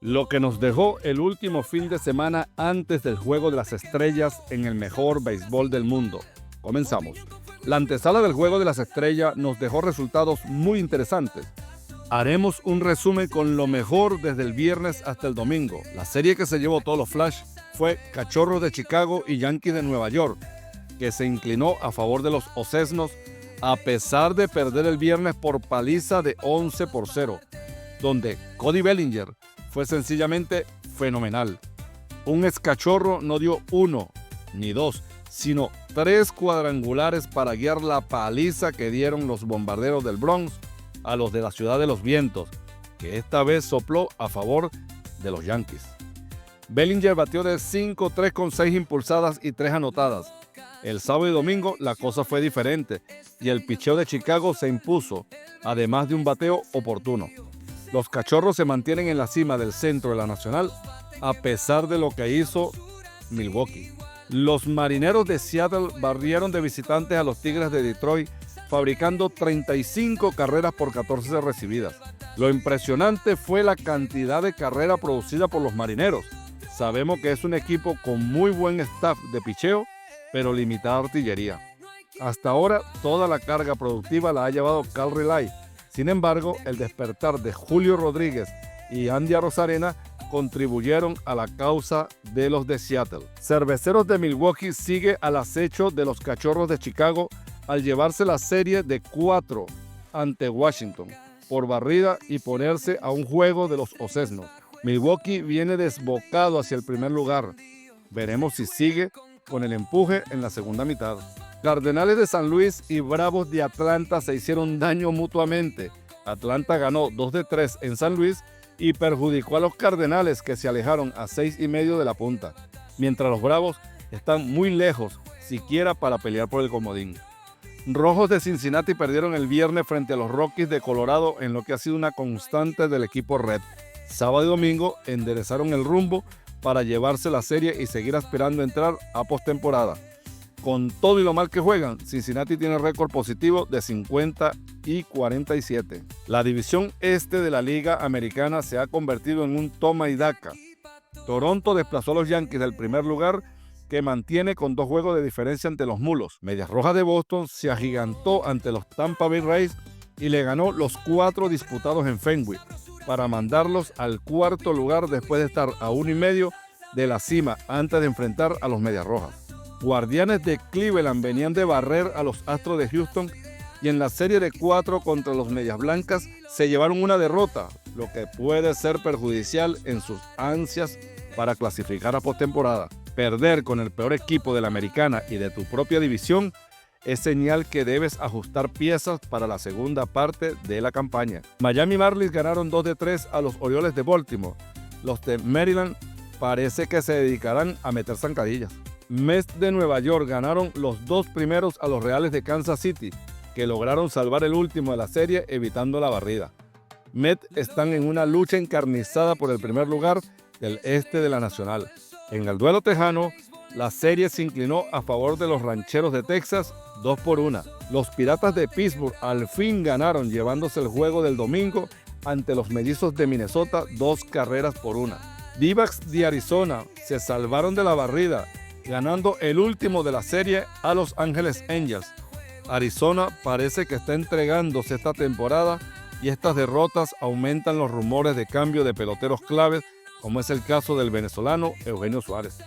Lo que nos dejó el último fin de semana antes del Juego de las Estrellas en el mejor béisbol del mundo. Comenzamos. La antesala del Juego de las Estrellas nos dejó resultados muy interesantes. Haremos un resumen con lo mejor desde el viernes hasta el domingo. La serie que se llevó todos los flash fue Cachorros de Chicago y Yankees de Nueva York, que se inclinó a favor de los Ocesnos a pesar de perder el viernes por paliza de 11-0, donde Cody Bellinger fue sencillamente fenomenal. Un excachorro no dio uno ni dos, sino 3 cuadrangulares para guiar la paliza que dieron los bombarderos del Bronx a los de la Ciudad de los Vientos, que esta vez sopló a favor de los Yankees. Bellinger batió de 5-3 con 6 impulsadas y 3 anotadas. El sábado y domingo la cosa fue diferente y el picheo de Chicago se impuso, además de un bateo oportuno. Los Cachorros se mantienen en la cima del centro de la Nacional a pesar de lo que hizo Milwaukee. Los Marineros de Seattle barrieron de visitantes a los Tigres de Detroit, fabricando 35 carreras por 14 recibidas. Lo impresionante fue la cantidad de carreras producida por los Marineros. Sabemos que es un equipo con muy buen staff de picheo, pero limitada artillería. Hasta ahora, toda la carga productiva la ha llevado Cal Raleigh. Sin embargo, el despertar de Julio Rodríguez y Andy Arozarena contribuyeron a la causa de los de Seattle. Cerveceros de Milwaukee sigue al acecho de los Cachorros de Chicago al llevarse la serie de 4 ante Washington por barrida y ponerse a un juego de los Ocesnos. Milwaukee viene desbocado hacia el primer lugar. Veremos si sigue con el empuje en la segunda mitad. Cardenales de San Luis y Bravos de Atlanta se hicieron daño mutuamente. Atlanta ganó 2-3 en San Luis y perjudicó a los Cardenales, que se alejaron a 6.5 de la punta, mientras los Bravos están muy lejos, siquiera para pelear por el comodín. Rojos de Cincinnati perdieron el viernes frente a los Rockies de Colorado en lo que ha sido una constante del equipo Red. Sábado y domingo enderezaron el rumbo para llevarse la serie y seguir aspirando a entrar a postemporada. Con todo y lo mal que juegan, Cincinnati tiene récord positivo de 50-47. La división este de la Liga Americana se ha convertido en un toma y daca. Toronto desplazó a los Yankees del primer lugar, que mantiene con 2 juegos de diferencia ante los Mulos. Medias Rojas de Boston se agigantó ante los Tampa Bay Rays y le ganó los 4 disputados en Fenway, para mandarlos al cuarto lugar después de estar a 1.5 de la cima antes de enfrentar a los Medias Rojas. Guardianes de Cleveland venían de barrer a los Astros de Houston y en la serie de 4 contra los Medias Blancas se llevaron una derrota, lo que puede ser perjudicial en sus ansias para clasificar a postemporada. Perder con el peor equipo de la Americana y de tu propia división es señal que debes ajustar piezas para la segunda parte de la campaña. Miami Marlins ganaron 2-3 a los Orioles de Baltimore. Los de Maryland parece que se dedicarán a meter zancadillas. Mets de Nueva York ganaron los 2 primeros a los Reales de Kansas City, que lograron salvar el último de la serie evitando la barrida. Mets están en una lucha encarnizada por el primer lugar del este de la Nacional. En el duelo tejano, la serie se inclinó a favor de los Rancheros de Texas 2-1. Los Piratas de Pittsburgh al fin ganaron, llevándose el juego del domingo ante los Mellizos de Minnesota 2-1. D-backs de Arizona se salvaron de la barrida, ganando el último de la serie a Los Ángeles Angels. Arizona parece que está entregándose esta temporada y estas derrotas aumentan los rumores de cambio de peloteros claves, como es el caso del venezolano Eugenio Suárez.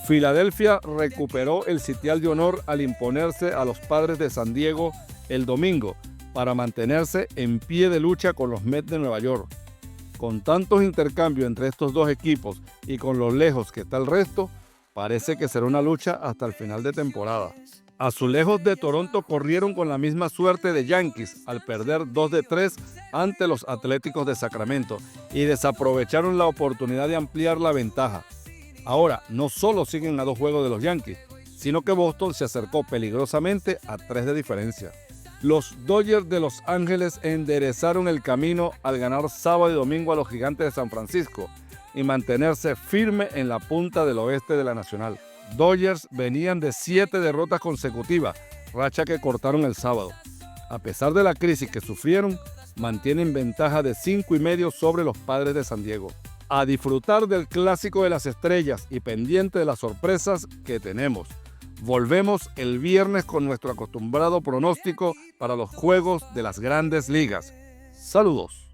Filadelfia recuperó el sitial de honor al imponerse a los Padres de San Diego el domingo para mantenerse en pie de lucha con los Mets de Nueva York. Con tantos intercambios entre estos dos equipos y con lo lejos que está el resto, parece que será una lucha hasta el final de temporada. Azulejos de Toronto corrieron con la misma suerte de Yankees al perder 2-3 ante los Atléticos de Sacramento y desaprovecharon la oportunidad de ampliar la ventaja. Ahora, no solo siguen a 2 juegos de los Yankees, sino que Boston se acercó peligrosamente a 3 de diferencia. Los Dodgers de Los Ángeles enderezaron el camino al ganar sábado y domingo a los Gigantes de San Francisco y mantenerse firme en la punta del oeste de la Nacional. Dodgers venían de 7 derrotas consecutivas, racha que cortaron el sábado. A pesar de la crisis que sufrieron, mantienen ventaja de 5.5 sobre los Padres de San Diego. A disfrutar del clásico de las estrellas y pendiente de las sorpresas que tenemos. Volvemos el viernes con nuestro acostumbrado pronóstico para los juegos de las grandes ligas. Saludos.